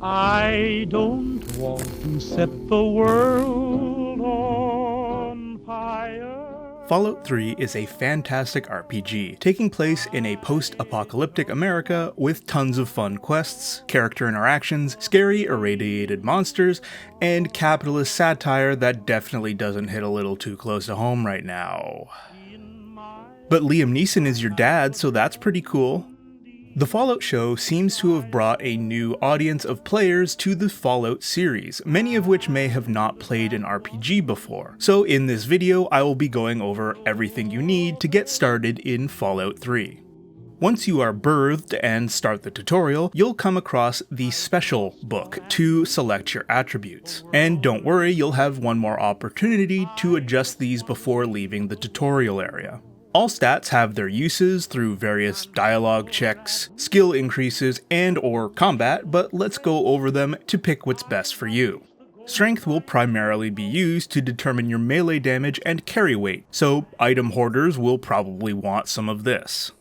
I don't want to set the world on fire. Fallout 3 is a fantastic RPG, taking place in a post-apocalyptic America with tons of fun quests, character interactions, scary irradiated monsters, and capitalist satire that definitely doesn't hit a little too close to home right now. But Liam Neeson is your dad, so that's pretty cool. The Fallout show seems to have brought a new audience of players to the Fallout series, many of which may have not played an RPG before. So in this video, I will be going over everything you need to get started in Fallout 3. Once you are birthed and start the tutorial, you'll come across the Special book to select your attributes. And don't worry, you'll have one more opportunity to adjust these before leaving the tutorial area. All stats have their uses through various dialogue checks, skill increases, and/or combat, but let's go over them to pick what's best for you. Strength will primarily be used to determine your melee damage and carry weight, so item hoarders will probably want some of this.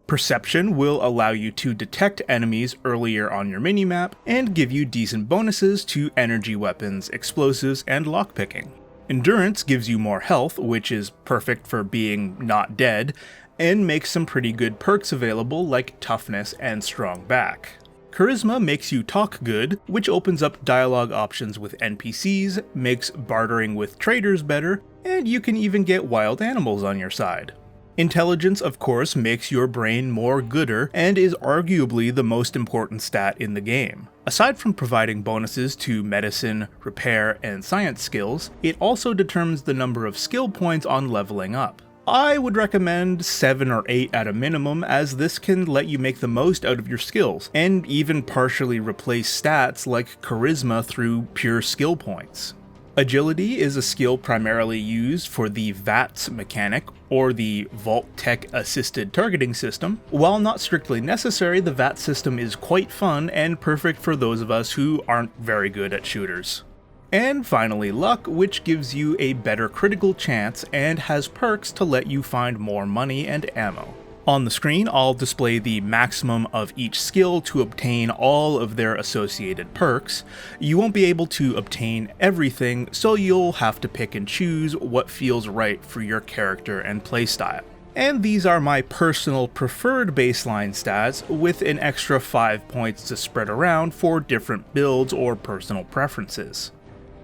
Perception will allow you to detect enemies earlier on your minimap and give you decent bonuses to energy weapons, explosives, and lockpicking. Endurance gives you more health, which is perfect for being not dead, and makes some pretty good perks available like toughness and strong back. Charisma makes you talk good, which opens up dialogue options with NPCs, makes bartering with traders better, and you can even get wild animals on your side. Intelligence, of course, makes your brain more gooder and is arguably the most important stat in the game. Aside from providing bonuses to medicine, repair, and science skills, it also determines the number of skill points on leveling up. I would recommend 7 or 8 at a minimum, as this can let you make the most out of your skills, and even partially replace stats like charisma through pure skill points. Agility is a skill primarily used for the VATS mechanic, or the Vault Tech Assisted Targeting System. While not strictly necessary, the VAT system is quite fun and perfect for those of us who aren't very good at shooters. And finally, Luck, which gives you a better critical chance and has perks to let you find more money and ammo. On the screen, I'll display the maximum of each skill to obtain all of their associated perks. You won't be able to obtain everything, so you'll have to pick and choose what feels right for your character and playstyle. And these are my personal preferred baseline stats, with an extra 5 points to spread around for different builds or personal preferences.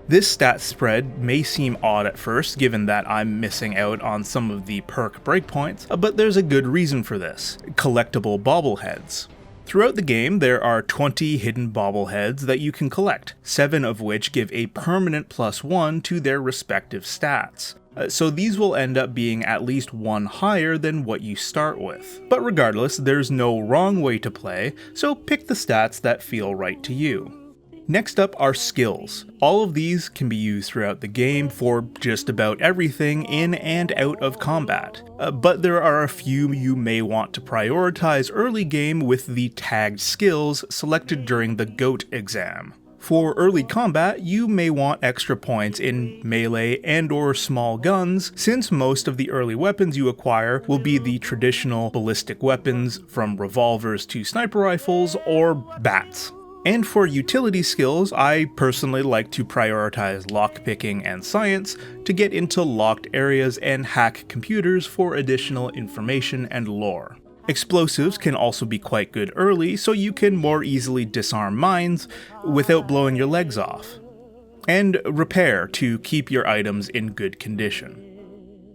This stat spread may seem odd at first, given that I'm missing out on some of the perk breakpoints, but there's a good reason for this: collectible bobbleheads. Throughout the game, there are 20 hidden bobbleheads that you can collect, 7 of which give a permanent +1 to their respective stats. So these will end up being at least 1 higher than what you start with. But regardless, there's no wrong way to play, so pick the stats that feel right to you. Next up are skills. All of these can be used throughout the game for just about everything in and out of combat, but there are a few you may want to prioritize early game with the tagged skills selected during the GOAT exam. For early combat, you may want extra points in melee and/or small guns, since most of the early weapons you acquire will be the traditional ballistic weapons, from revolvers to sniper rifles or bats. And for utility skills, I personally like to prioritize lockpicking and science to get into locked areas and hack computers for additional information and lore. Explosives can also be quite good early, so you can more easily disarm mines without blowing your legs off. And repair to keep your items in good condition.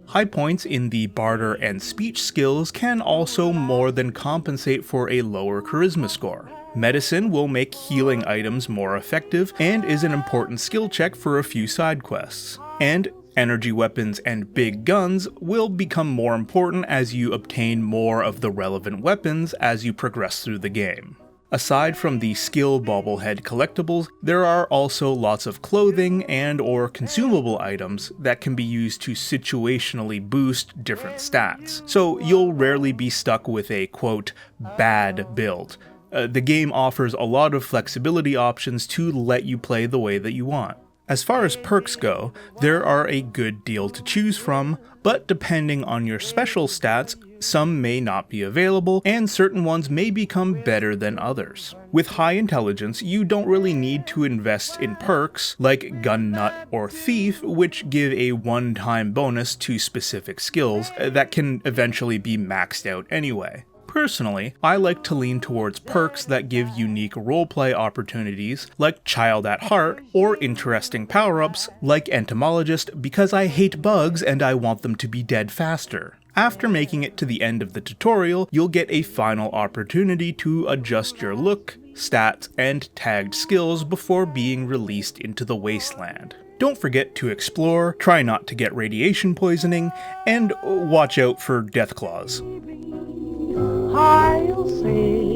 High points in the barter and speech skills can also more than compensate for a lower charisma score. Medicine will make healing items more effective and is an important skill check for a few side quests. And energy weapons and big guns will become more important as you obtain more of the relevant weapons as you progress through the game. Aside from the skill bobblehead collectibles, there are also lots of clothing and/or consumable items that can be used to situationally boost different stats, so you'll rarely be stuck with a quote, bad build. The game offers a lot of flexibility options to let you play the way that you want. As far as perks go, there are a good deal to choose from, but depending on your special stats, Some may not be available, and certain ones may become better than others. With high intelligence, you don't really need to invest in perks like Gun Nut or Thief, which give a one-time bonus to specific skills that can eventually be maxed out anyway. Personally, I like to lean towards perks that give unique roleplay opportunities like Child at Heart, or interesting power-ups like Entomologist because I hate bugs and I want them to be dead faster. After making it to the end of the tutorial, you'll get a final opportunity to adjust your look, stats, and tagged skills before being released into the wasteland. Don't forget to explore, try not to get radiation poisoning, and watch out for death claws. I'll say